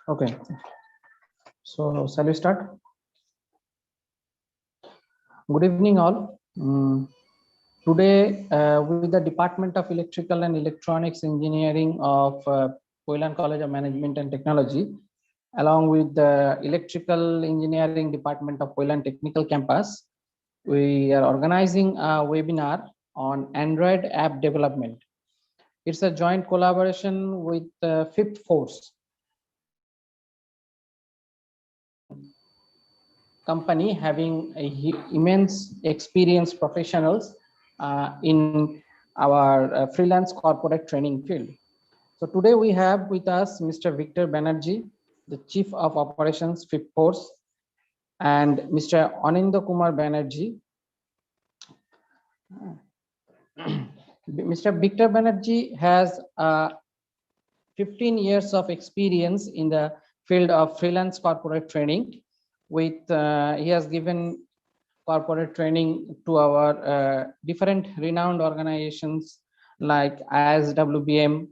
Okay, so shall we start? Good evening, all. Today, with the Department of Electrical and Electronics Engineering of Koilan College of Management and Technology, along with the Electrical Engineering Department of Koilan Technical Campus, we are organizing a webinar on Android app development. It's a joint collaboration with Fifthforce company having immense experienced professionals in our freelance corporate training field. So today we have with us Mr. Victor Banerjee, the Chief of Operations Fifthforce, and Mr. Anindo Kumar Banerjee. Mr. Victor Banerjee has 15 years of experience in the field of freelance corporate training. He has given corporate training to our different renowned organizations like ISWBM,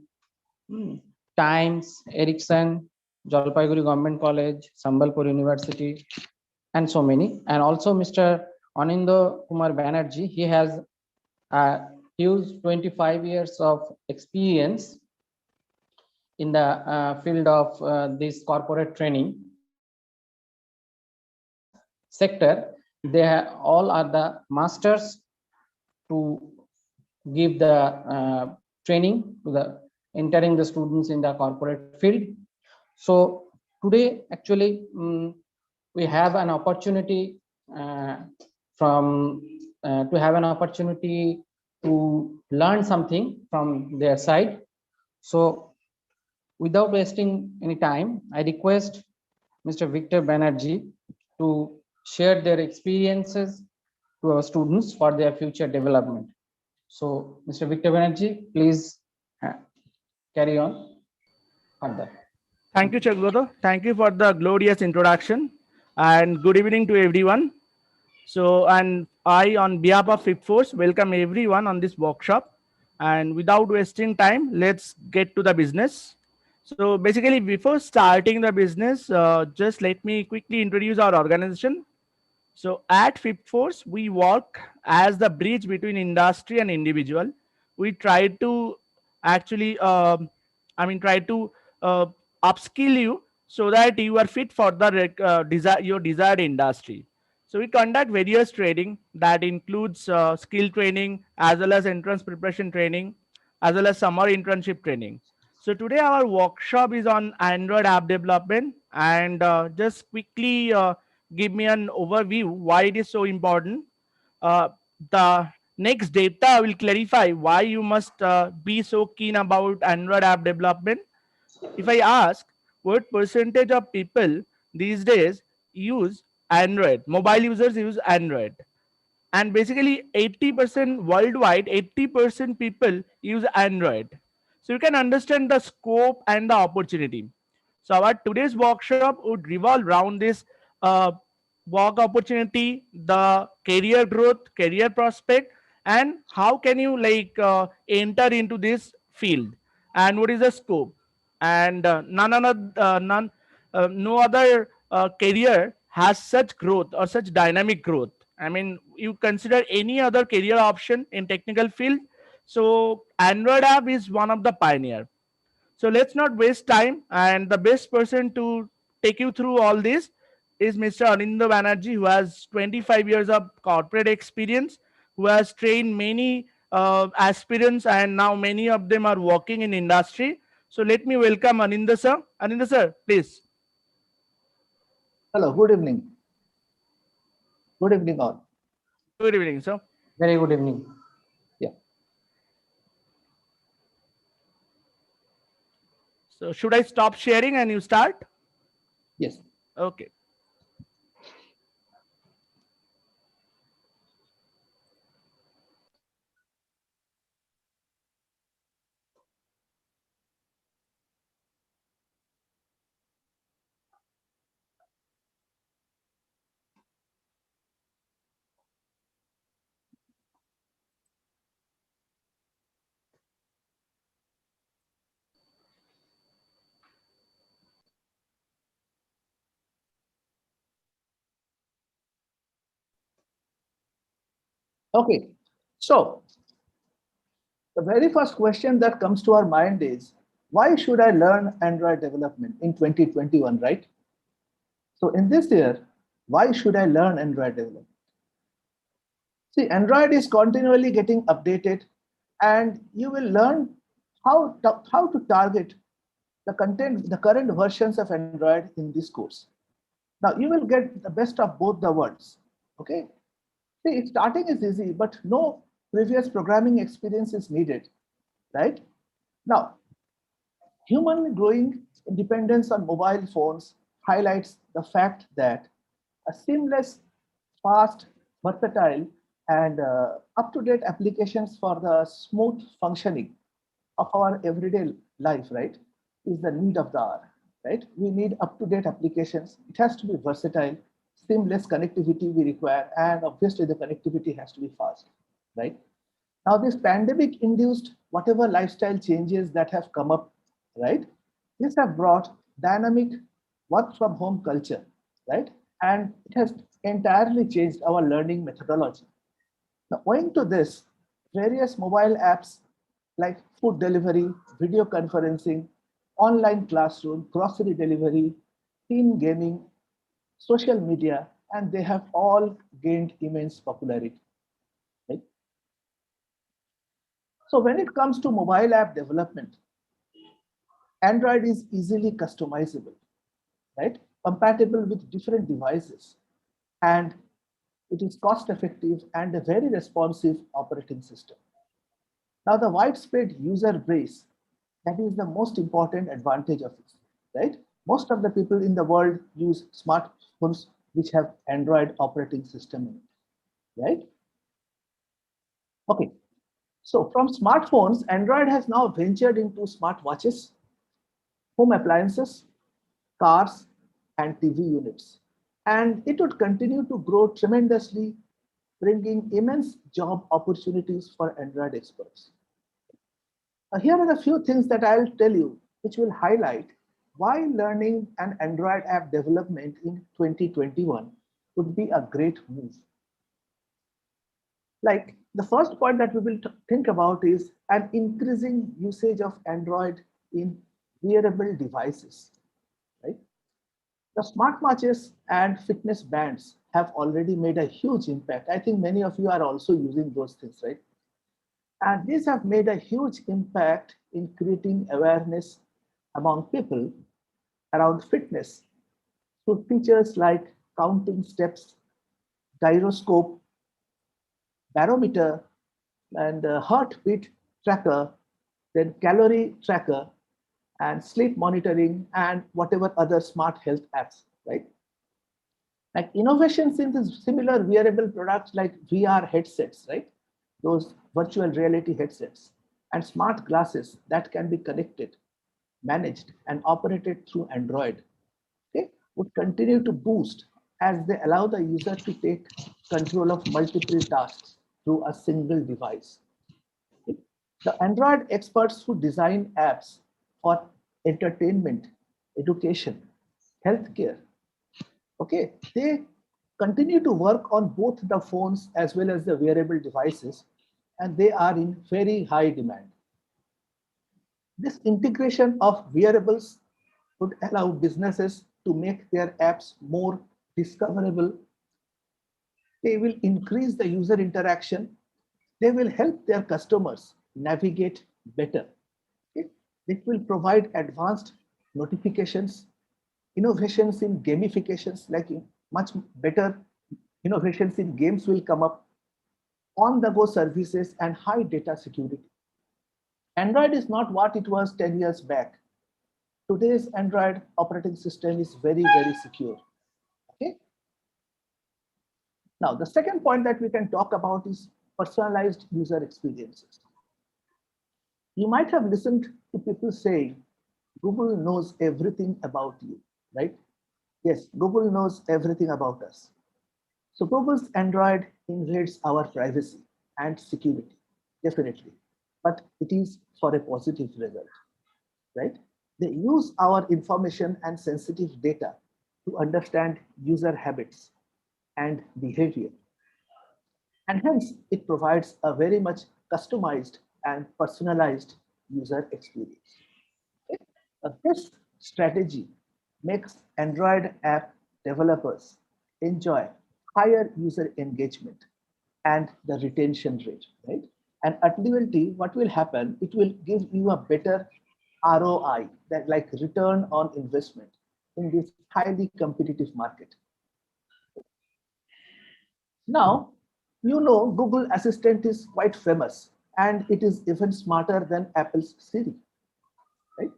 Times, Ericsson, Jalpaiguri Government College, Sambalpur University, and so many. And also Mr. Anindo Kumar Banerjee, he has a huge 25 years of experience in the field of this corporate training sector. They all are the masters to give the training to the entering the students in the corporate field. So today actually we have an opportunity to learn something from their side. So without wasting any time, I request Mr. Victor Banerjee to share their experiences to our students for their future development. So, Mr. Victor Banerjee, please carry on further. Thank you, Chagloto. Thank you for the glorious introduction, and good evening to everyone. So, and I, on behalf of Fifthforce, welcome everyone on this workshop. And without wasting time, let's get to the business. So, basically, before starting the business, just let me quickly introduce our organization. So, at Fifthforce, we work as the bridge between industry and individual. We try to actually, try to uh, upskill you so that you are fit for the your desired industry. So we conduct various training that includes skill training as well as entrance preparation training, as well as summer internship training. So today our workshop is on Android app development, and just quickly give me an overview why it is so important. Uh, the next data will clarify why you must be so keen about Android app development. If I ask what percentage of people these days use Android, mobile users use Android, and basically 80% worldwide, 80% people use Android. So you can understand the scope and the opportunity. So our today's workshop would revolve around this uh, work opportunity, the career growth, career prospect, and how can you enter into this field, and what is the scope, and no other career has such growth or such dynamic growth. I mean, you consider any other career option in technical field, so Android app is one of the pioneer. So let's not waste time, and the best person to take you through all this is Mr. Anindo Banerjee, who has 25 years of corporate experience, who has trained many aspirants, and now many of them are working in industry. So let me welcome Anindo sir. Anindo sir, please. Hello, good evening. Good evening, all. Good evening, sir. Very good evening. Yeah. So should I stop sharing and you start? Yes. Okay. Okay, so the very first question that comes to our mind is, why should I learn Android development in 2021, right? So in this year, why should I learn Android development? See, Android is continually getting updated, and you will learn how to target the current versions of Android in this course. Now you will get the best of both the worlds. Okay. See, starting is easy, but no previous programming experience is needed, right? Now, human growing dependence on mobile phones highlights the fact that a seamless, fast, versatile, and up-to-date applications for the smooth functioning of our everyday life, right, is the need of the hour, right? We need up-to-date applications. It has to be versatile, seamless connectivity we require, and obviously the connectivity has to be fast, right? Now, this pandemic induced whatever lifestyle changes that have come up, right? These have brought dynamic work from home culture, right? And it has entirely changed our learning methodology. Now, owing to this, various mobile apps like food delivery, video conferencing, online classroom, grocery delivery, team gaming, social media, and they have all gained immense popularity. Right? So when it comes to mobile app development, Android is easily customizable, right? Compatible with different devices, and it is cost effective and a very responsive operating system. Now, the widespread user base, that is the most important advantage of it, right? Most of the people in the world use smartphones which have Android operating system in it, right? Okay, so from smartphones, Android has now ventured into smartwatches, home appliances, cars, and TV units. And it would continue to grow tremendously, bringing immense job opportunities for Android experts. Here are a few things that I'll tell you, which will highlight why learning an Android app development in 2021 would be a great move. Like the first point that we will think about is an increasing usage of Android in wearable devices, right? The smartwatches and fitness bands have already made a huge impact. I think many of you are also using those things, right? And these have made a huge impact in creating awareness among people around fitness through features like counting steps, gyroscope, barometer, and heartbeat tracker, then calorie tracker, and sleep monitoring, and whatever other smart health apps, right? Like innovations in this similar wearable products like VR headsets, right? Those virtual reality headsets and smart glasses that can be connected, managed, and operated through Android, okay, would continue to boost as they allow the user to take control of multiple tasks through a single device. Okay. The Android experts who design apps for entertainment, education, healthcare, okay, they continue to work on both the phones as well as the wearable devices, and they are in very high demand. This integration of wearables would allow businesses to make their apps more discoverable. They will increase the user interaction. They will help their customers navigate better. Okay? It will provide advanced notifications, innovations in gamifications, like much better innovations in games will come up, on the go services, and high data security. Android is not what it was 10 years back. Today's Android operating system is very, very secure. Okay. Now, the second point that we can talk about is personalized user experiences. You might have listened to people saying, Google knows everything about you, right? Yes, Google knows everything about us. So Google's Android invades our privacy and security, definitely. But it is for a positive result, right? They use our information and sensitive data to understand user habits and behavior. And hence it provides a very much customized and personalized user experience. Okay? This strategy makes Android app developers enjoy higher user engagement and the retention rate, right? And ultimately, what will happen? It will give you a better ROI, that like return on investment in this highly competitive market. Now, you know Google Assistant is quite famous and it is even smarter than Apple's Siri, right?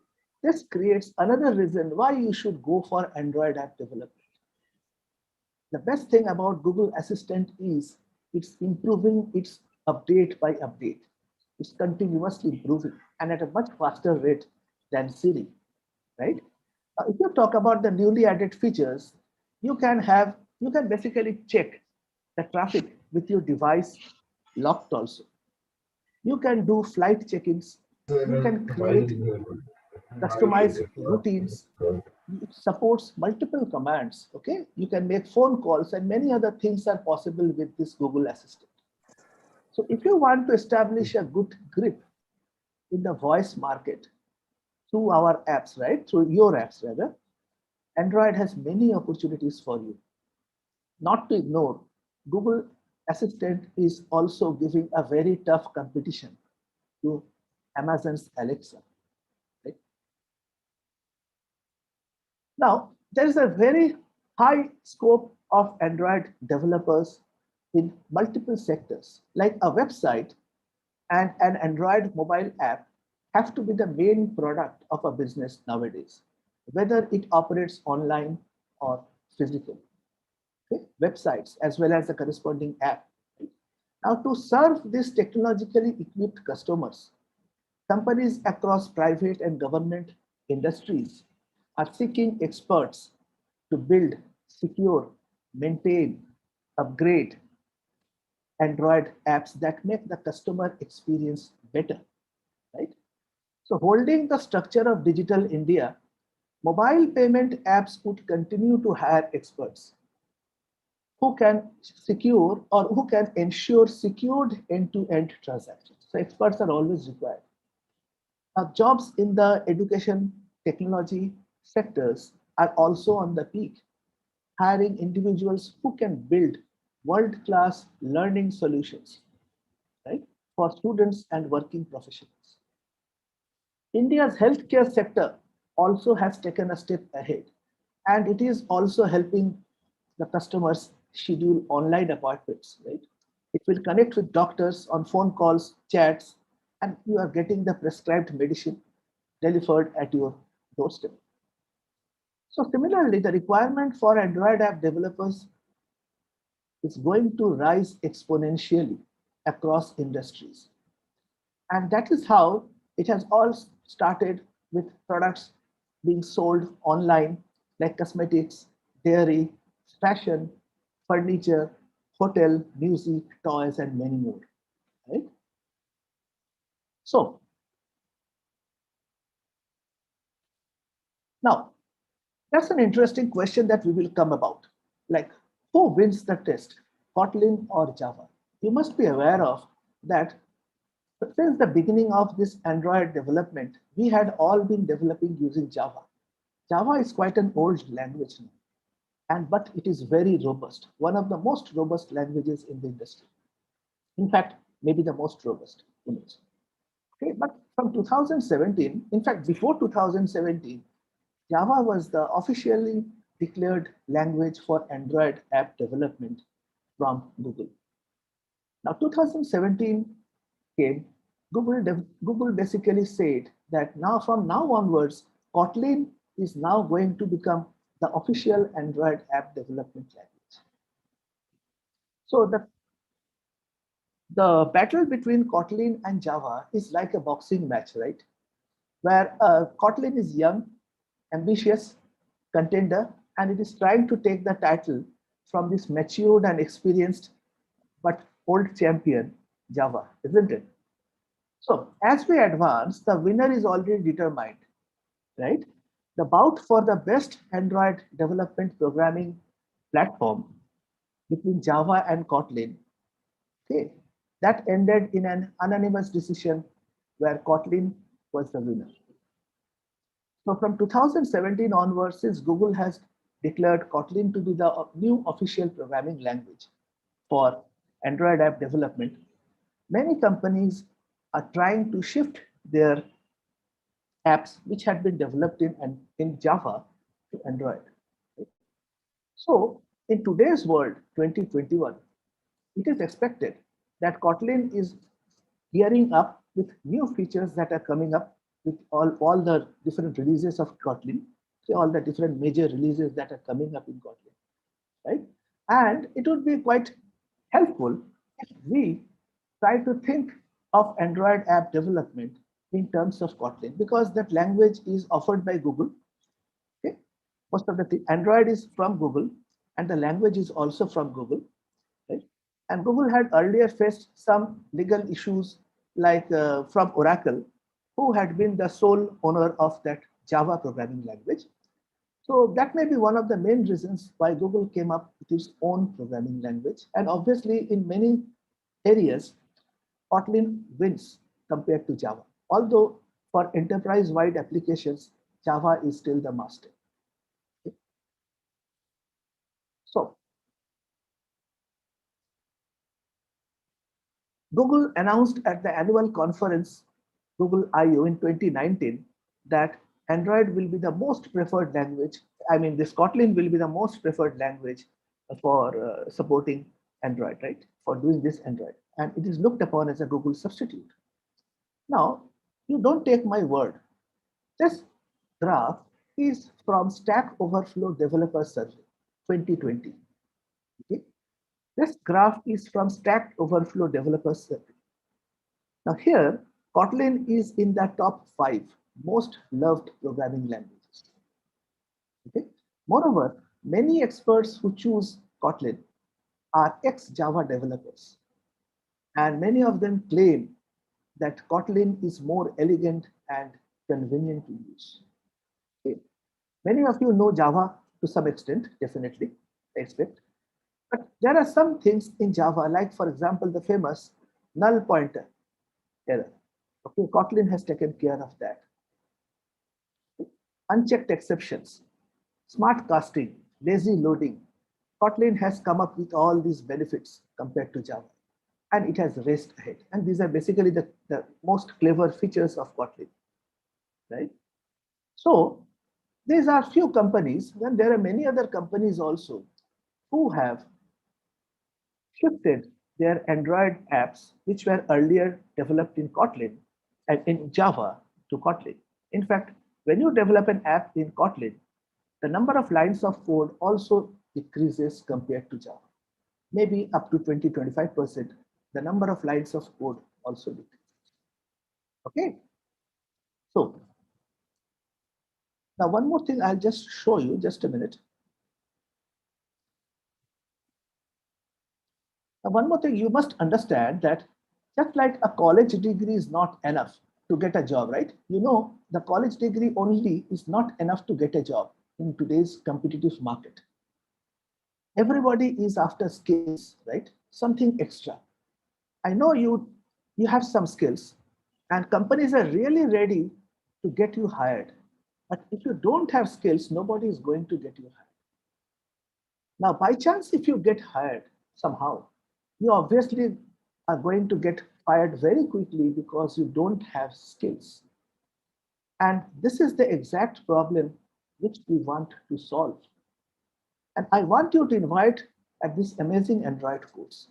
This creates another reason why you should go for Android app development. The best thing about Google Assistant is it's improving its update by update. It's continuously improving and at a much faster rate than Siri, right? If you talk about the newly added features, you can basically check the traffic with your device locked also. You can do flight check-ins. You can create customized routines. It supports multiple commands. Okay, you can make phone calls and many other things are possible with this Google Assistant. So if you want to establish a good grip in the voice market through our apps, right, through your apps rather, Android has many opportunities for you. Not to ignore, Google Assistant is also giving a very tough competition to Amazon's Alexa. Right? Now, there is a very high scope of Android developers in multiple sectors, like a website and an Android mobile app have to be the main product of a business nowadays, whether it operates online or physical. Okay? Websites as well as the corresponding app. Now, to serve these technologically equipped customers, companies across private and government industries are seeking experts to build, secure, maintain, upgrade Android apps that make the customer experience better, right? So holding the structure of digital India, mobile payment apps would continue to hire experts who can secure or who can ensure secured end-to-end transactions. So experts are always required. Jobs in the education technology sectors are also on the peak, hiring individuals who can build world-class learning solutions, right, for students and working professionals. India's healthcare sector also has taken a step ahead, and it is also helping the customers schedule online appointments, right? It will connect with doctors on phone calls, chats, and you are getting the prescribed medicine delivered at your doorstep. So similarly, the requirement for Android app developers is going to rise exponentially across industries. And that is how it has all started with products being sold online like cosmetics, dairy, fashion, furniture, hotel, music, toys, and many more. Right? So now that's an interesting question that we will come about. Like, who wins the test, Kotlin or Java? You must be aware of that since the beginning of this Android development, we had all been developing using Java. Java is quite an old language now, but it is very robust, one of the most robust languages in the industry. In fact, maybe the most robust image. Okay, but from 2017, in fact, before 2017, Java was the officially declared language for Android app development from Google. Now, 2017 came, Google basically said that now from now onwards, Kotlin is now going to become the official Android app development language. So the battle between Kotlin and Java is like a boxing match, right? Where Kotlin is young, ambitious contender, and it is trying to take the title from this matured and experienced but old champion, Java, isn't it? So as we advance, the winner is already determined, right? The bout for the best Android development programming platform between Java and Kotlin Okay, that ended in an unanimous decision where Kotlin was the winner. So from 2017 onwards, since Google has declared Kotlin to be the new official programming language for Android app development, many companies are trying to shift their apps which had been developed in Java to Android. So in today's world, 2021, it is expected that Kotlin is gearing up with new features that are coming up with all the different releases of Kotlin, so all the different major releases that are coming up in Kotlin, right? And it would be quite helpful if we try to think of Android app development in terms of Kotlin, because that language is offered by Google. Okay, most of the Android is from Google, and the language is also from Google. Right? And Google had earlier faced some legal issues like from Oracle, who had been the sole owner of that Java programming language. So that may be one of the main reasons why Google came up with its own programming language. And obviously, in many areas, Kotlin wins compared to Java. Although for enterprise-wide applications, Java is still the master. Okay. So Google announced at the annual conference, Google I/O in 2019, that Android will be the most preferred language. I mean, this Kotlin will be the most preferred language for supporting Android, right? For doing this Android. And it is looked upon as a Google substitute. Now, you don't take my word. This graph is from Stack Overflow Developer Survey 2020. Okay? This graph is from Stack Overflow Developer Survey. Now here, Kotlin is in the top 5 most loved programming languages. Okay? Moreover, many experts who choose Kotlin are ex-Java developers, and many of them claim that Kotlin is more elegant and convenient to use. Okay. Many of you know Java to some extent, definitely, I expect. But there are some things in Java, like for example, the famous null pointer error. Okay, Kotlin has taken care of that. Unchecked exceptions, smart casting, lazy loading. Kotlin has come up with all these benefits compared to Java, and it has raced ahead. And these are basically the most clever features of Kotlin, right? So these are few companies, and there are many other companies also who have shifted their Android apps, which were earlier developed in Kotlin and in Java, to Kotlin. In fact, when you develop an app in Kotlin, the number of lines of code also decreases compared to Java. Maybe up to 20-25%, the number of lines of code also decreases. Okay. So now one more thing I'll just show you, just a minute. Now, one more thing, you must understand that just like a college degree is not enough to get a job, right? You know, the college degree only is not enough to get a job in today's competitive market. Everybody is after skills, right? Something extra. I know you have some skills, and companies are really ready to get you hired. But if you don't have skills, nobody is going to get you hired. Now, by chance, if you get hired somehow, you obviously are going to get fired very quickly because you don't have skills. And this is the exact problem which we want to solve. And I want you to invite at this amazing Android course.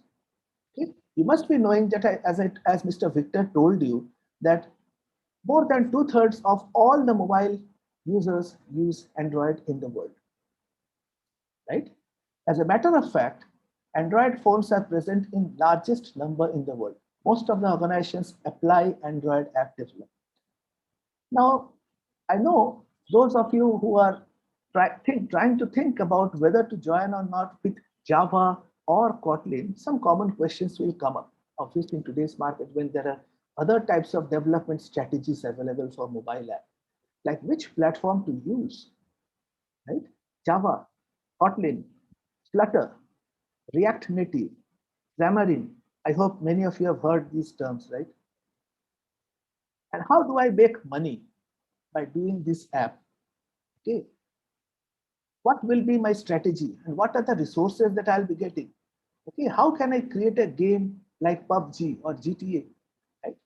Okay? You must be knowing that as Mr. Victor told you, that more than 2/3 of all the mobile users use Android in the world, right? As a matter of fact, Android phones are present in largest number in the world. Most of the organizations apply Android app development. Now, I know those of you who are trying to think about whether to join or not with Java or Kotlin, some common questions will come up. Obviously, in today's market, when there are other types of development strategies available for mobile app, like which platform to use, right? Java, Kotlin, Flutter, React Native, Xamarin, I hope many of you have heard these terms, right? And how do I make money by doing this app? Okay. What will be my strategy and what are the resources that I'll be getting? Okay, how can I create a game like PUBG or GTA? Right?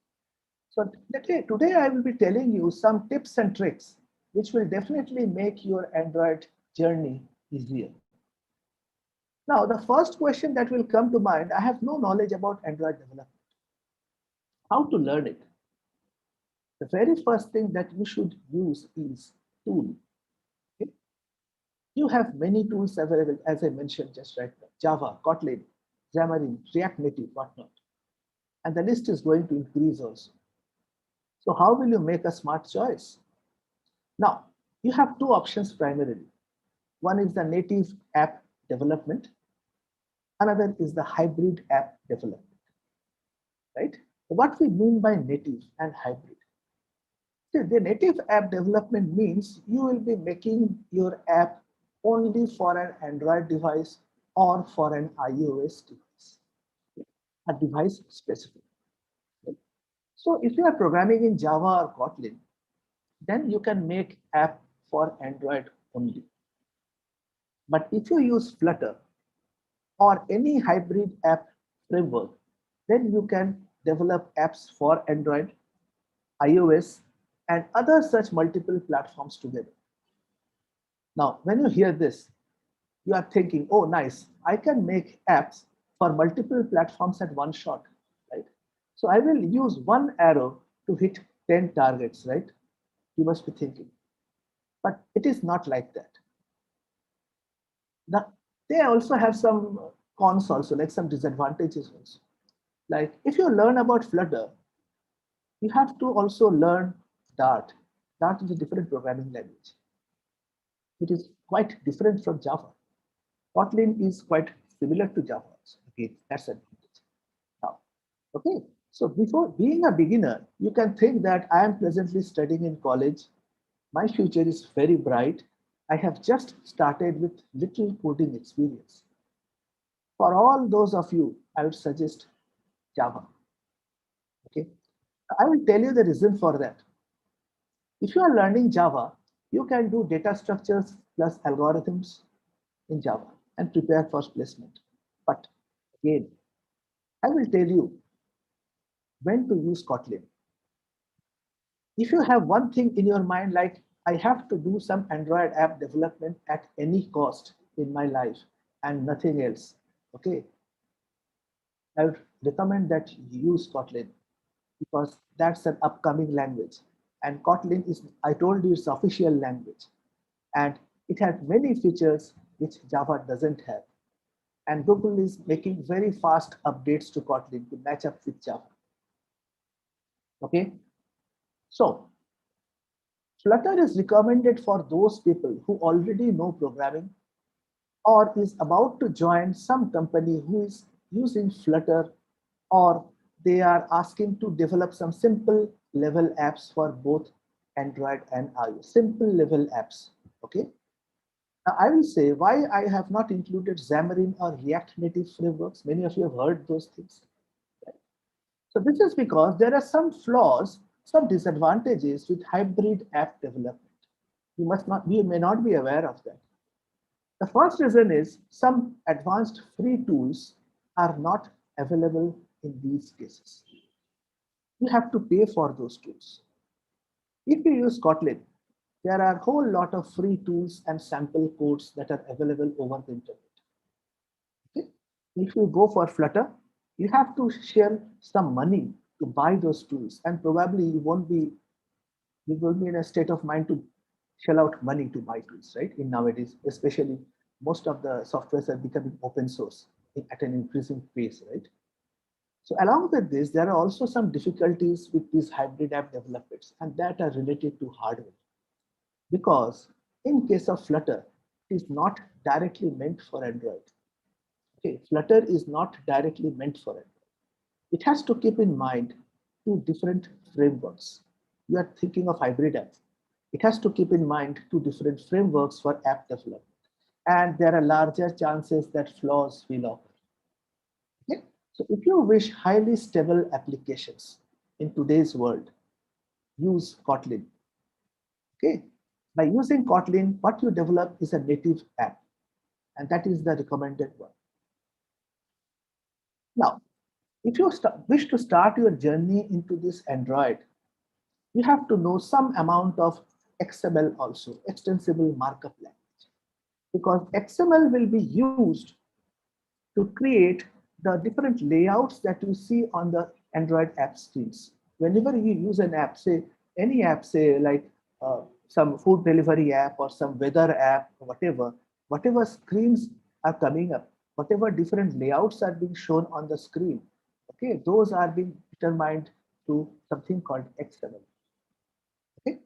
So today I will be telling you some tips and tricks which will definitely make your Android journey easier. Now, the first question that will come to mind, I have no knowledge about Android development. How to learn it? The very first thing that you should use is tool. Okay? You have many tools available, as I mentioned just right now: Java, Kotlin, Xamarin, React Native, whatnot. And the list is going to increase also. So how will you make a smart choice? Now, you have two options primarily. One is the native app development. Another is the hybrid app development, right? What we mean by native and hybrid. See, the native app development means you will be making your app only for an Android device or for an iOS device, a device specific. So if you are programming in Java or Kotlin, then you can make app for Android only. But if you use Flutter or any hybrid app framework, then you can develop apps for Android, iOS, and other such multiple platforms together. Now, when you hear this, you are thinking, oh, nice, I can make apps for multiple platforms at one shot, right? So I will use one arrow to hit 10 targets, right? You must be thinking. But it is not like that. Now, they also have some cons also, like some disadvantages also. Like if you learn about Flutter, you have to also learn Dart. Dart is a different programming language. It is quite different from Java. Kotlin is quite similar to Java. Okay, that's an advantage. Now, okay, so before being a beginner, you can think that I am presently studying in college. My future is very bright. I have just started with little coding experience. For all those of you, I would suggest Java. Okay, I will tell you the reason for that. If you are learning Java, you can do data structures plus algorithms in Java and prepare for placement. But again, I will tell you when to use Kotlin. If you have one thing in your mind, like I have to do some Android app development at any cost in my life and nothing else, okay, I would recommend that you use Kotlin because that's an upcoming language. And Kotlin is, I told you, it's official language. And it has many features which Java doesn't have. And Google is making very fast updates to Kotlin to match up with Java. Okay, so Flutter is recommended for those people who already know programming or is about to join some company who is using Flutter, or they are asking to develop some simple level apps for both Android and iOS. Simple level apps. Okay. Now I will say why I have not included Xamarin or React Native frameworks. Many of you have heard those things. Right? So this is because there are some flaws, some disadvantages with hybrid app development. You may not be aware of that. The first reason is some advanced free tools are not available in these cases. You have to pay for those tools. If you use Kotlin, there are a whole lot of free tools and sample codes that are available over the internet. Okay? If you go for Flutter, you have to share some money to buy those tools, and probably you will be in a state of mind to shell out money to buy tools, right? In nowadays, especially most of the softwares are becoming open source at an increasing pace, right? So along with this, there are also some difficulties with these hybrid app developments, and that are related to hardware. Because in case of Flutter, it is not directly meant for Android. Okay, Flutter is not directly meant for Android. It has to keep in mind two different frameworks. You are thinking of hybrid apps. It has to keep in mind two different frameworks for app development. And there are larger chances that flaws will occur. Okay? So if you wish highly stable applications in today's world, use Kotlin. Okay. By using Kotlin, what you develop is a native app, and that is the recommended one. Now, if you wish to start your journey into this Android, you have to know some amount of XML also, extensible markup language, because XML will be used to create the different layouts that you see on the Android app screens. Whenever you use an app, say any app, say like some food delivery app or some weather app, or whatever screens are coming up, whatever different layouts are being shown on the screen, okay, those are being determined through something called XML. Okay.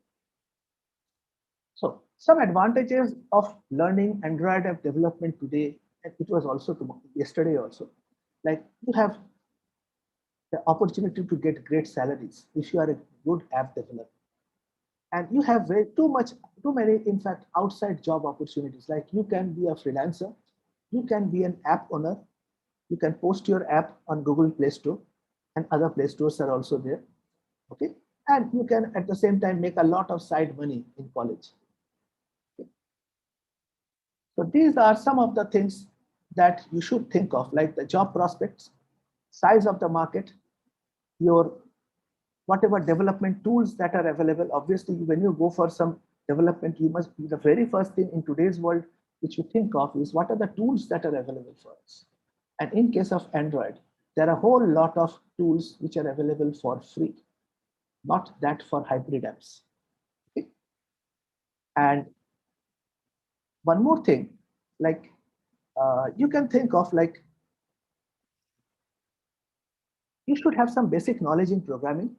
So some advantages of learning Android app development today, and it was also yesterday also, like you have the opportunity to get great salaries if you are a good app developer, and you have too many, in fact, outside job opportunities. Like you can be a freelancer, you can be an app owner, you can post your app on Google Play Store, and other Play Stores are also there. Okay, and you can at the same time make a lot of side money in college. Okay. So these are some of the things that you should think of, like the job prospects, size of the market, your whatever development tools that are available. Obviously, when you go for some development, you must be the very first thing in today's world which you think of is what are the tools that are available for us. And in case of Android, there are a whole lot of tools which are available for free, not that for hybrid apps. Okay? And one more thing, like you can think of like you should have some basic knowledge in programming,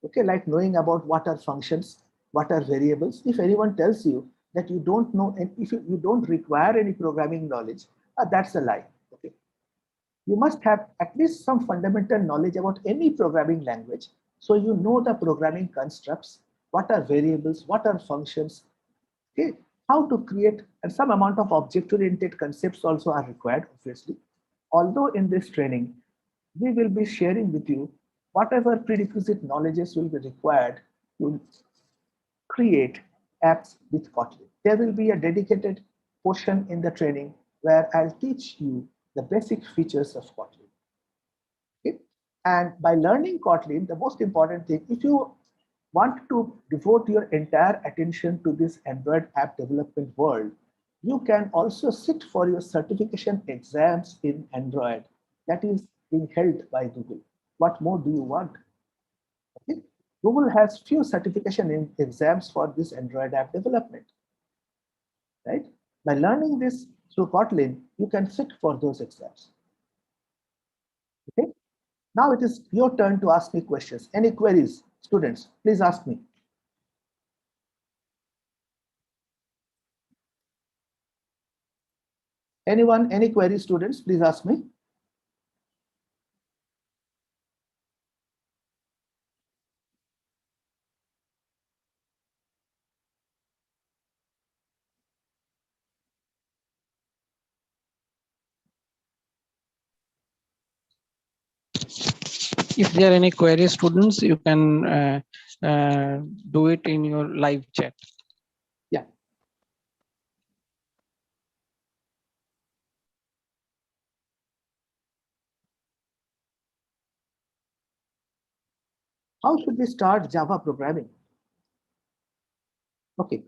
okay, like knowing about what are functions, what are variables. If anyone tells you that you don't know, and if you don't require any programming knowledge, that's a lie. Okay, you must have at least some fundamental knowledge about any programming language, so you know the programming constructs, what are variables, what are functions, okay, how to create, and some amount of object-oriented concepts also are required, obviously. Although in this training, we will be sharing with you whatever prerequisite knowledges will be required to create apps with Kotlin. There will be a dedicated portion in the training where I'll teach you the basic features of Kotlin. Okay? And by learning Kotlin, the most important thing, if you want to devote your entire attention to this Android app development world, you can also sit for your certification exams in Android that is being held by Google. What more do you want? Okay? Google has few certification exams for this Android app development, right? By learning this through Kotlin, you can sit for those exams. Okay? Now it is your turn to ask me questions. Any queries, students, please ask me. Anyone, any queries, students, please ask me. If there are any queries, students, you can do it in your live chat. Yeah. How should we start Java programming? Okay.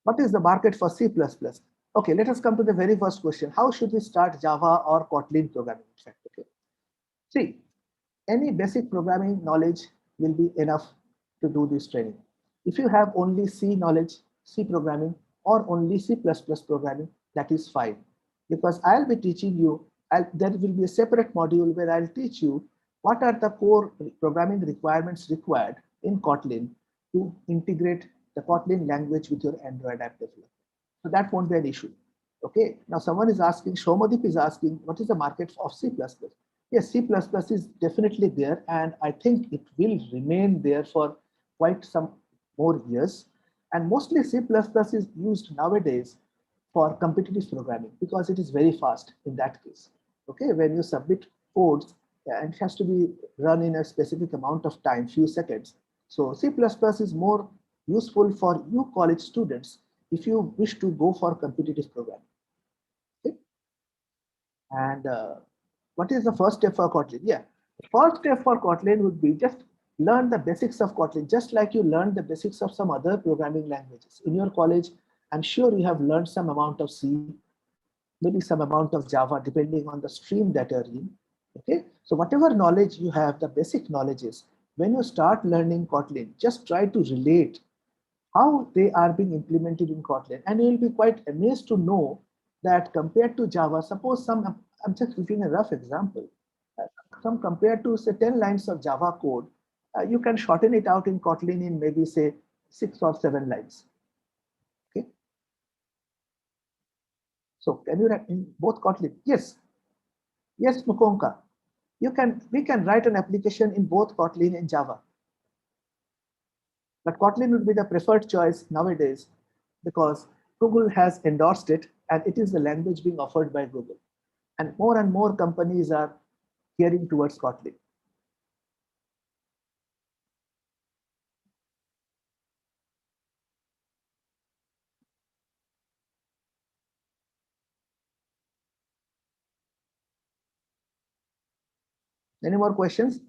What is the market for C++? Okay, let us come to the very first question. How should we start Java or Kotlin programming? In fact, okay. See, any basic programming knowledge will be enough to do this training. If you have only C knowledge, C programming, or only C++ programming, that is fine. Because I'll be teaching you, there will be a separate module where I'll teach you what are the core programming requirements required in Kotlin to integrate the Kotlin language with your Android app development. So that won't be an issue. Okay, now someone is asking, Shomadip is asking, what is the market of C++? Yes, C++ is definitely there, and I think it will remain there for quite some more years. And mostly C++ is used nowadays for competitive programming because it is very fast in that case. Okay, when you submit codes, and it has to be run in a specific amount of time, few seconds. So C++ is more useful for you college students if you wish to go for competitive programming. Okay? And what is the first step for Kotlin? Yeah, the first step for Kotlin would be just learn the basics of Kotlin, just like you learned the basics of some other programming languages. In your college, I'm sure you have learned some amount of C, maybe some amount of Java, depending on the stream that you're in. Okay, so whatever knowledge you have, the basic knowledges, when you start learning Kotlin, just try to relate how they are being implemented in Kotlin. And you'll be quite amazed to know that compared to Java, suppose I'm just giving a rough example, some compared to say 10 lines of Java code, you can shorten it out in Kotlin in maybe say 6 or 7 lines. Okay. So can you write in both Kotlin? Yes. Yes, Mukonka. We can write an application in both Kotlin and Java. But Kotlin would be the preferred choice nowadays because Google has endorsed it and it is the language being offered by Google. And more companies are gearing towards Kotlin. Any more questions?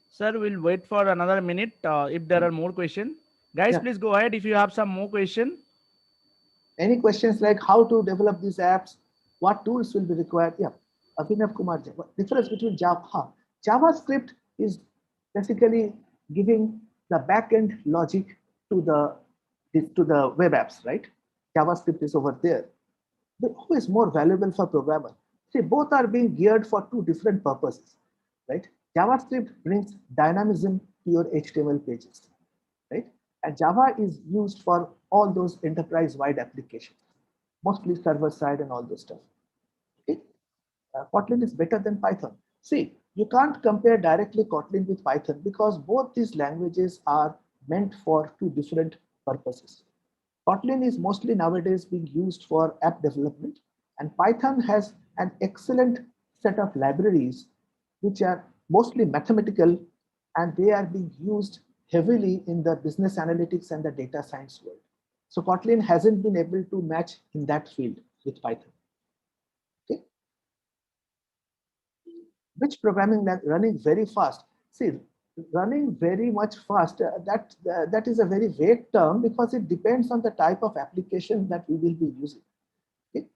Sir, we'll wait for another minute if there are more questions. Guys, Yeah. please go ahead if you have some more question. Any questions like how to develop these apps? What tools will be required? Yeah, Abhinav Kumar. What difference between Java? JavaScript is basically giving the backend logic to the web apps, right? JavaScript is over there. But who is more valuable for programmer? See, both are being geared for two different purposes, right? JavaScript brings dynamism to your HTML pages, right? And Java is used for all those enterprise-wide applications, mostly server-side and all those stuff. Okay? Kotlin is better than Python. See, you can't compare directly Kotlin with Python because both these languages are meant for two different purposes. Kotlin is mostly nowadays being used for app development, and Python has an excellent set of libraries which are mostly mathematical and they are being used heavily in the business analytics and the data science world. So Kotlin hasn't been able to match in that field with Python. Okay. Which programming language running very fast? See, running very much fast, that is a very vague term because it depends on the type of application that we will be using. Okay?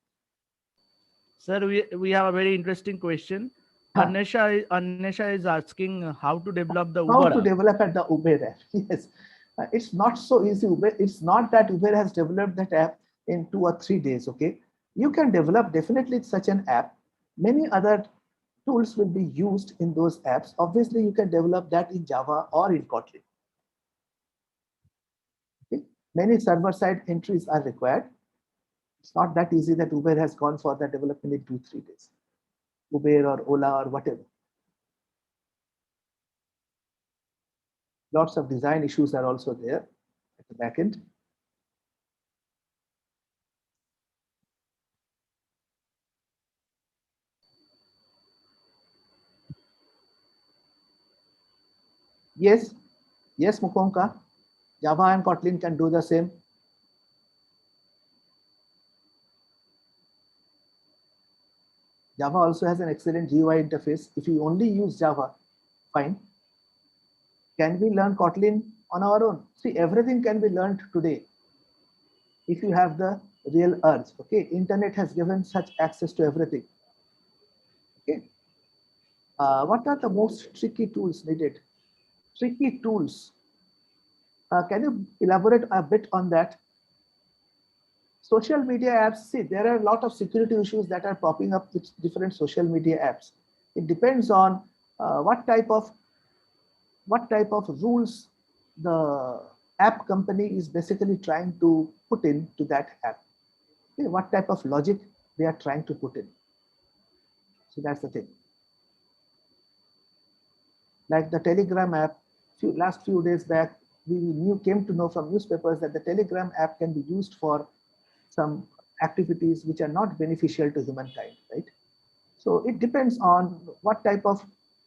Sir, we have a very interesting question. Huh. Anesha is asking how to develop the How Uber to app. develop at the Uber app? Yes, it's not so easy. It's not that Uber has developed that app in 2 or 3 days. Okay, you can develop definitely such an app. Many other tools will be used in those apps. Obviously, you can develop that in Java or in Kotlin. Okay? Many server-side entries are required. It's not that easy that Uber has gone for that development in 2 or 3 days. Uber or Ola or whatever. Lots of design issues are also there at the back end. Yes, yes, Mukonka. Java and Kotlin can do the same. Java also has an excellent GUI interface. If you only use Java, fine. Can we learn Kotlin on our own? See, everything can be learned today if you have the real urge. Okay, internet has given such access to everything. Okay, what are the most tricky tools needed? Tricky tools. Can you elaborate a bit on that? Social media apps, see, there are a lot of security issues that are popping up with different social media apps. It depends on what type of rules the app company is basically trying to put into that app. Okay, what type of logic they are trying to put in. So that's the thing. like the Telegram app. Last few days back, we came to know from newspapers that the Telegram app can be used for some activities which are not beneficial to humankind, right? So it depends on what type of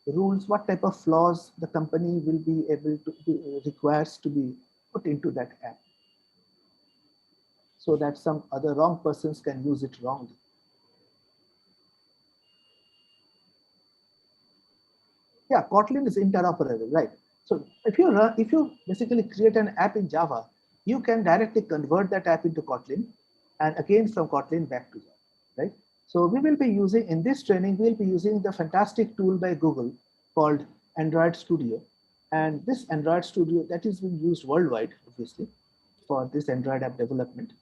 rules, what type of flaws the company will be able to requires to be put into that app, so that some other wrong persons can use it wrongly. Yeah, Kotlin is interoperable, right? So if you basically create an app in Java, you can directly convert that app into Kotlin, and again from Kotlin back to Java, right? So we will be using in this training, we'll be using the fantastic tool by Google called Android Studio, and this Android Studio that is being used worldwide, obviously, for this Android app development,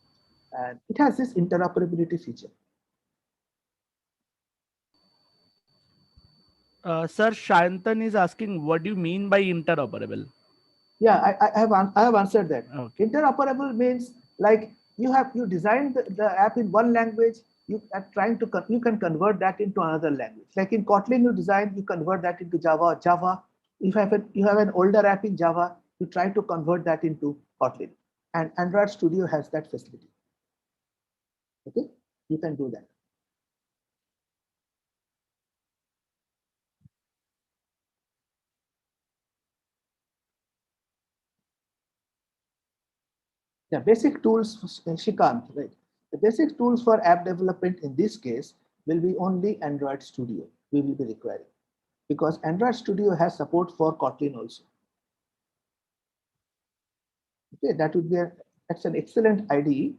and it has this interoperability feature. Sir, Shantan is asking, what do you mean by interoperable? Yeah, I have answered that. Okay. Interoperable means like you designed the app in one language, you are trying to you can convert that into another language. Like in Kotlin, you design, you convert that into Java. Java, if you have an older app in Java, you try to convert that into Kotlin. And Android Studio has that facility. Okay, you can do that. The basic tools, Shikant, right? The basic tools for app development in this case will be only Android Studio. We will be requiring, because Android Studio has support for Kotlin also. Okay, that's an excellent IDE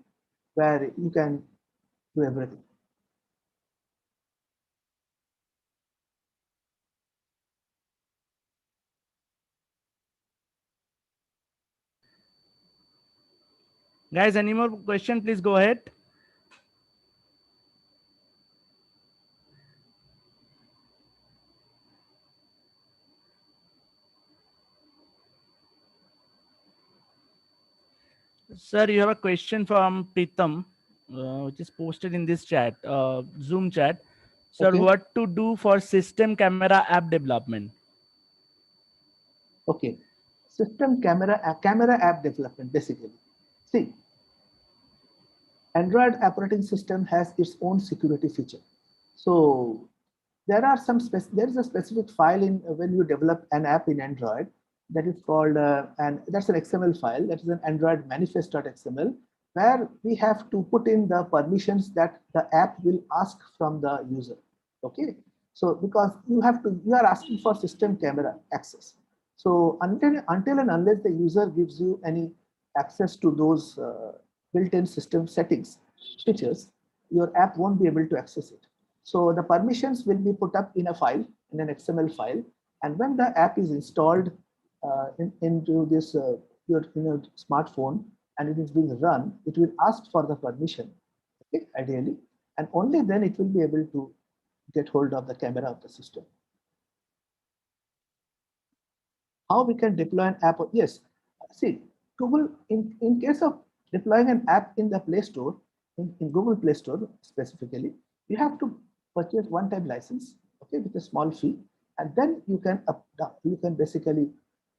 where you can do everything. Guys, any more question? Please go ahead. Sir, you have a question from Pritam, which is posted in this chat, Zoom chat. Sir, Okay. what to do for system camera app development? Okay. System camera app development, basically. See, Android operating system has its own security feature. So there is a specific file in when you develop an app in Android that is called and that's an XML file, that is an Android manifest.xml, where we have to put in the permissions that the app will ask from the user. Okay, so because you are asking for system camera access. So until and unless the user gives you any access to those built-in system settings features, your app won't be able to access it. So the permissions will be put up in a file, in an XML file, and when the app is installed into this your smartphone and it is being run, it will ask for the permission, okay, ideally, and only then it will be able to get hold of the camera of the system. How we can deploy an app? Yes, see, Google in case of deploying an app in the Play Store, in Google Play Store specifically, you have to purchase one-time license, okay, with a small fee, and then you can basically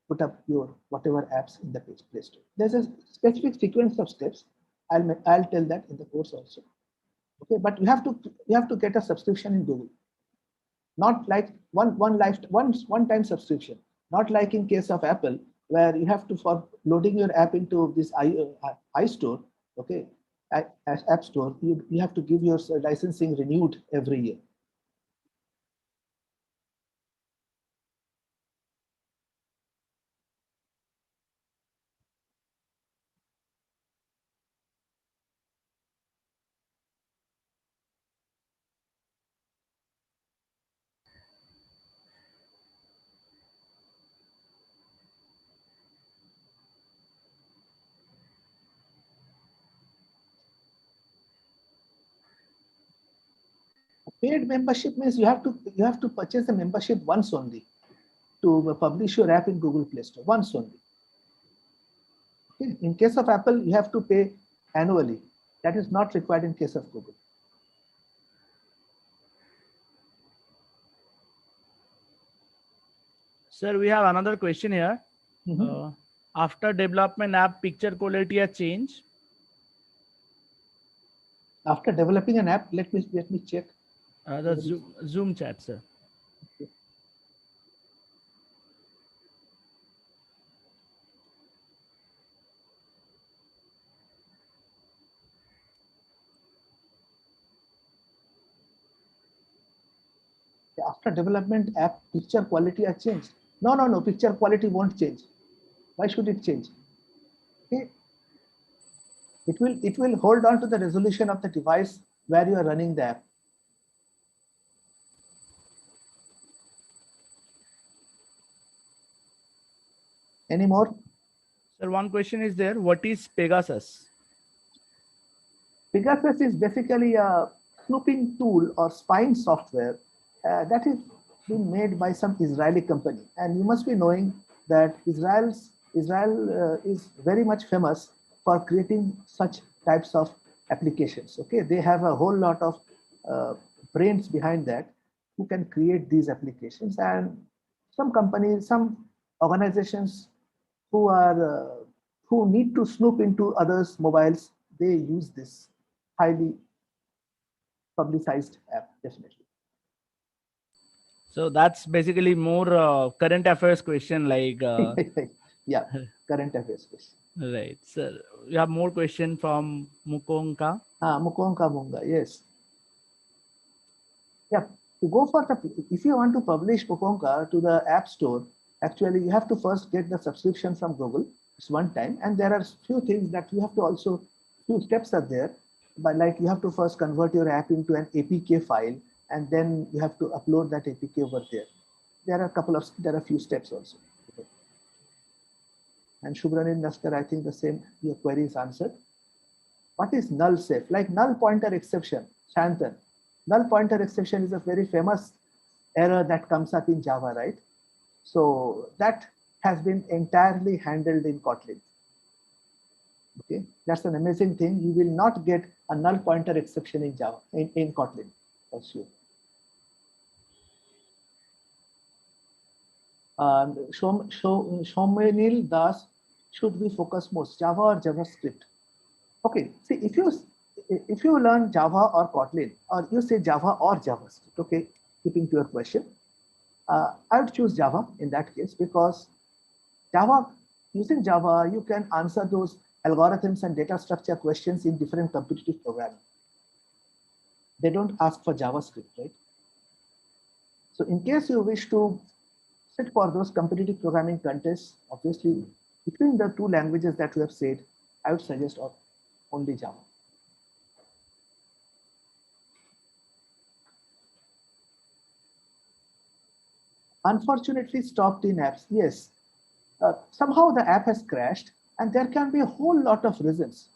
put up your whatever apps in the Play Store. There's a specific sequence of steps. I'll tell that in the course also. Okay, but you have to get a subscription in Google, not like one time subscription, not like in case of Apple, where you have to, for loading your app into this iStore, okay, as App Store, you have to give your licensing renewed every year. Paid membership means you have to purchase the membership once only to publish your app in Google Play Store, once only. Okay. In case of Apple, you have to pay annually. That is not required in case of Google. Sir, we have another question here. Mhm. After development app, picture quality has changed. After developing an app, let me check. The Zoom chat, sir. Okay. After development app, picture quality has changed. No, picture quality won't change. Why should it change? Okay. It will hold on to the resolution of the device where you are running the app. Any more? Sir, one question is there. What is Pegasus? Pegasus is basically a snooping tool or spying software that is being made by some Israeli company. And you must be knowing that Israel is very much famous for creating such types of applications. Okay, they have a whole lot of brains behind that who can create these applications. And some companies, some organizations who are who need to snoop into others' mobiles, they use this highly publicized app, definitely. So that's basically more current affairs question like Yeah, current affairs question. right, sir. We have more question from Mukonka. Mukonka Munga, yes. Yeah, to go for the, if you want to publish Mukonka to the App Store, actually you have to first get the subscription from Google. It's one time, and there are few things that you have to also, few steps are there. But like you have to first convert your app into an APK file, and then you have to upload that APK over there. There are a few steps also. And Shubhranin Naskar, I think the same, your query is answered. What is null safe? Like null pointer exception, Shantan. Null pointer exception is a very famous error that comes up in Java, right? So that has been entirely handled in Kotlin. Okay, that's an amazing thing. You will not get a null pointer exception in Java, in Kotlin, for sure. Shomenil Das, should we focus most, Java or JavaScript? Okay, see, if you learn Java or Kotlin, or you say Java or JavaScript, okay, keeping to your question, I would choose Java in that case because Java, using Java, you can answer those algorithms and data structure questions in different competitive programming. They don't ask for JavaScript, right? So in case you wish to sit for those competitive programming contests, obviously, between the two languages that we have said, I would suggest only Java. Unfortunately stopped in apps. Yes, somehow the app has crashed, and there can be a whole lot of reasons.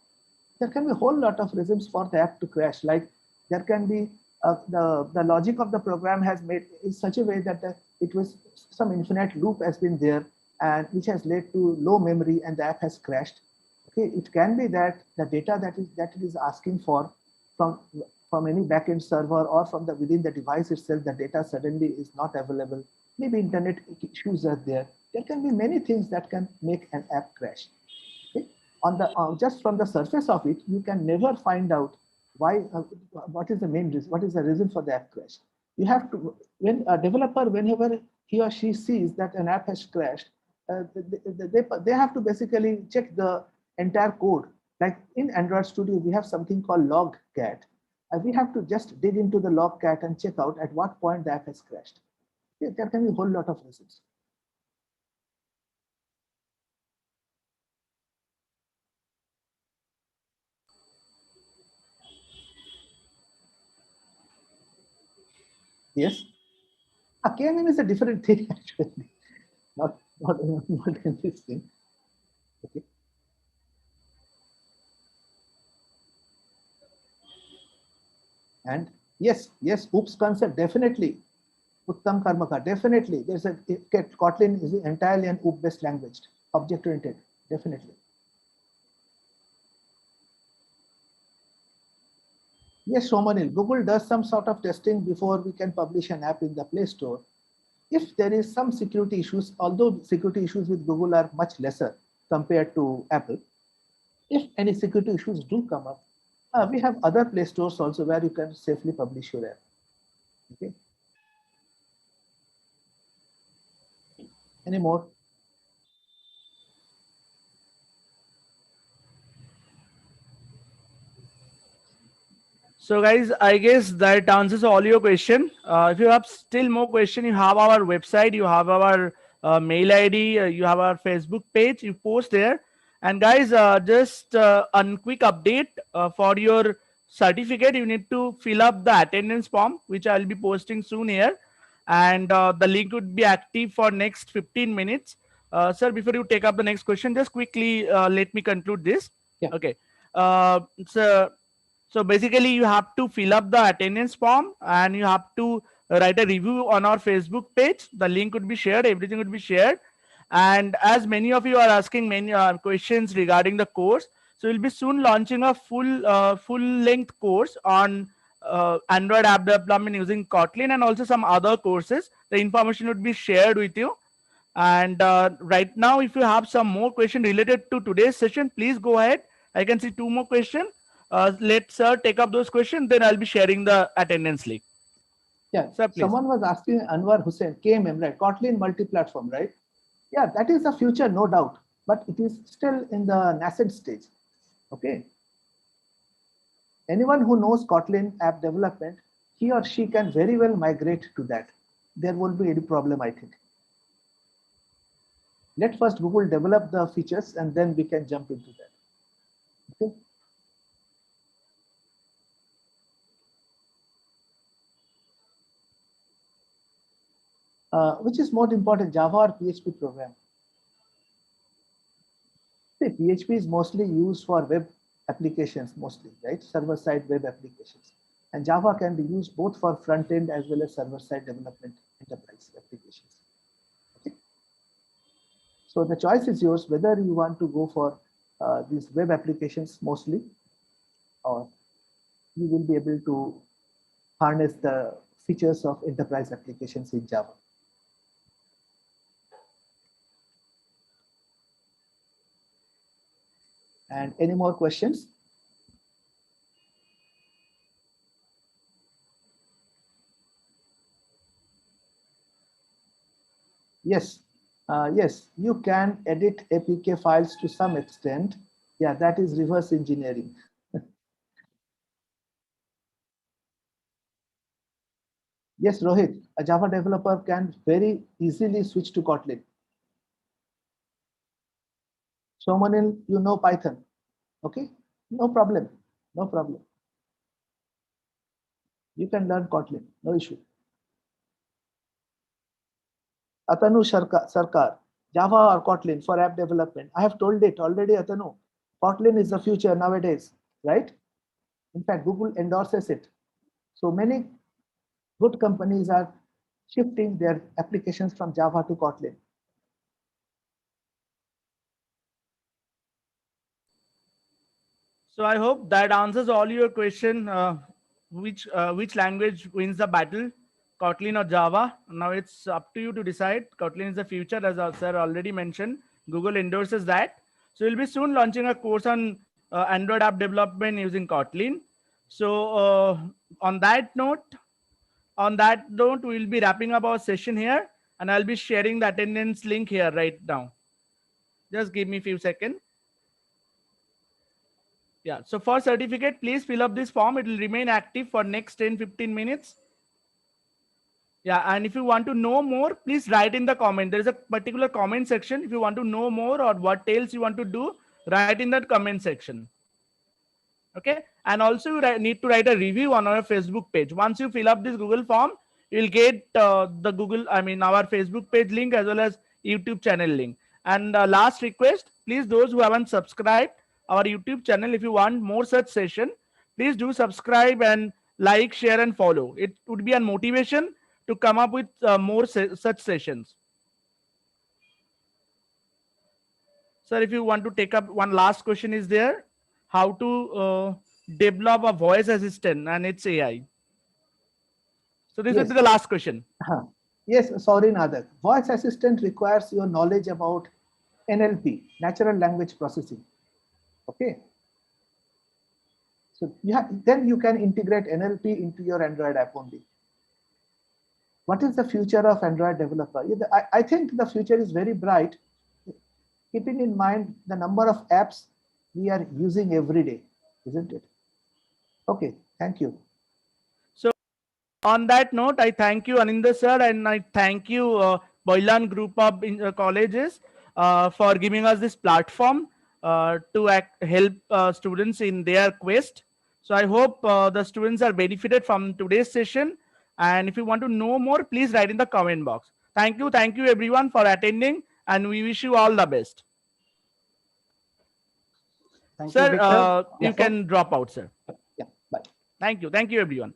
There can be a whole lot of reasons for the app to crash. Like there can be the logic of the program has made in such a way that it was some infinite loop has been there, and which has led to low memory, and the app has crashed. Okay, it can be that the data that it is asking for from from any backend server or from the within the device itself, the data suddenly is not available. Maybe internet issues are there. There can be many things that can make an app crash. Okay? On the just from the surface of it, you can never find out why. What is the main reason? What is the reason for the app crash? You have to, when a developer, whenever he or she sees that an app has crashed, they have to basically check the entire code. Like in Android Studio, we have something called logcat. We have to just dig into the logcat and check out at what point the app has crashed. There can be a whole lot of reasons. Yes. KMM is a different thing actually. Not in this thing. Okay. And yes, oops concept definitely. Uttam Karmaka definitely. There's a Kotlin is entirely an OOP based language, object oriented, definitely. Yes, Somanil, Google does some sort of testing before we can publish an app in the Play Store. if there is some security issues, although security issues with Google are much lesser compared to Apple, if any security issues do come up, we have other Play Stores also where you can safely publish your app. Okay. Any more? So guys, I guess that answers all your question. If you have still more question, you have our website, you have our mail ID, you have our Facebook page, you post there. And guys, just a quick update for your certificate, you need to fill up the attendance form, which I'll be posting soon here. And the link would be active for next 15 minutes. Sir, before you take up the next question, just quickly let me conclude this. Yeah. Okay. So basically, you have to fill up the attendance form and you have to write a review on our Facebook page. The link would be shared, everything would be shared. And as many of you are asking many questions regarding the course, so we'll be soon launching a full length course on Android app development using Kotlin and also some other courses. The information would be shared with you. And right now, if you have some more question related to today's session, please go ahead. I can see two more questions. Let sir take up those questions, then I'll be sharing the attendance link. Yeah, Sir, please. someone was asking Anwar Hussain, KMM, right? Kotlin multi-platform, right? Yeah, that is the future, no doubt, but it is still in the nascent stage. Okay. Anyone who knows Kotlin app development, he or she can very well migrate to that. There won't be any problem, I think. Let first Google develop the features and then we can jump into that. Okay. Which is more important, Java or PHP program? See, PHP is mostly used for web applications, mostly, right? Server-side web applications. And Java can be used both for front-end as well as server-side development enterprise applications. Okay. So the choice is yours, whether you want to go for these web applications mostly, or you will be able to harness the features of enterprise applications in Java. And any more questions? Yes, yes, you can edit APK files to some extent. Yeah, that is reverse engineering. Yes, Rohit, a Java developer can very easily switch to Kotlin. Somanil, you know Python. Okay, no problem, no problem. You can learn Kotlin, no issue. Atanu Sarkar, Java or Kotlin for app development. I have told it already, Atanu. Kotlin is the future nowadays, right? In fact, Google endorses it. So many good companies are shifting their applications from Java to Kotlin. So I hope that answers all your question. Which language wins the battle, Kotlin or Java? Now it's up to you to decide. Kotlin is the future, as our sir already mentioned. Google endorses that. So we'll be soon launching a course on Android app development using Kotlin. So on that note, we'll be wrapping up our session here, and I'll be sharing the attendance link here right now. Just give me a few seconds. Yeah, so for certificate, please fill up this form. It will remain active for next 10-15 minutes. Yeah, and if you want to know more, please write in the comment. There is a particular comment section. If you want to know more or what else you want to do, write in that comment section. Okay, and also you need to write a review on our Facebook page. Once you fill up this Google form, you'll get our Facebook page link as well as YouTube channel link. And last request, please, those who haven't subscribed our YouTube channel, if you want more such session, please do subscribe and like, share and follow. It would be a motivation to come up with more such sessions. Sir, if you want to take up one last question is there, how to develop a voice assistant and its AI. So this Yes. will be the last question. Yes, sorry, Nadak. Voice assistant requires your knowledge about NLP, natural language processing. Okay. So then you can integrate NLP into your Android app only. What is the future of Android developer? I think the future is very bright, keeping in mind the number of apps we are using every day, isn't it? Okay, thank you. So on that note, I thank you, Anindya sir, and I thank you, Boilan Group of Colleges, for giving us this platform to help students in their quest. So I hope the students are benefited from today's session. And if you want to know more, please write in the comment box. Thank you everyone for attending, and we wish you all the best. Thank you, Sir, Victor. you can drop out, sir. Yeah, bye. Thank you everyone.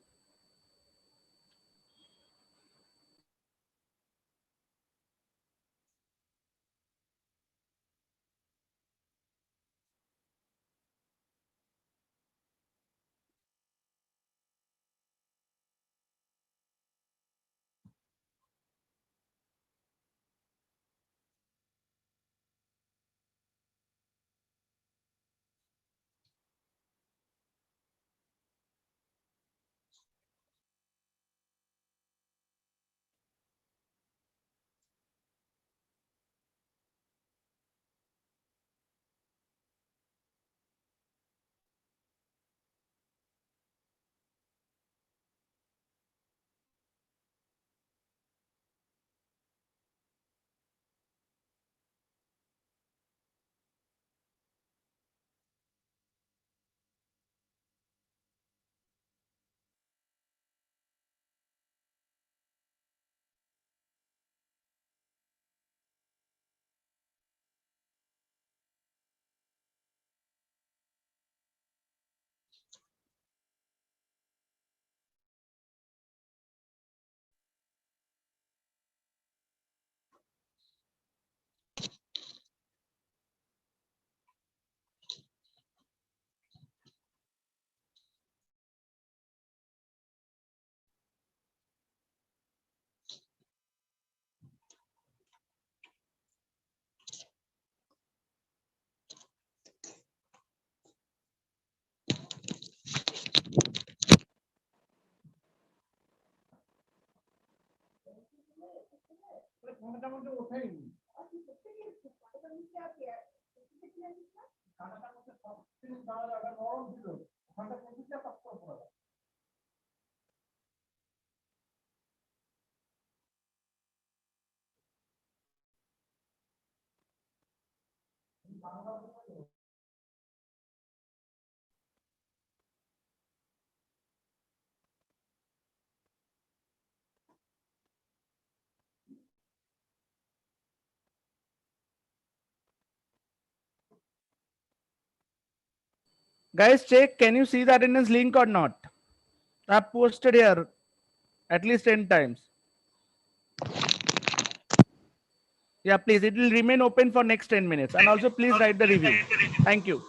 Guys, check, can you see the attendance link or not? I've posted here at least 10 times. Yeah, please, it will remain open for next 10 minutes. And also please write the review. Thank you.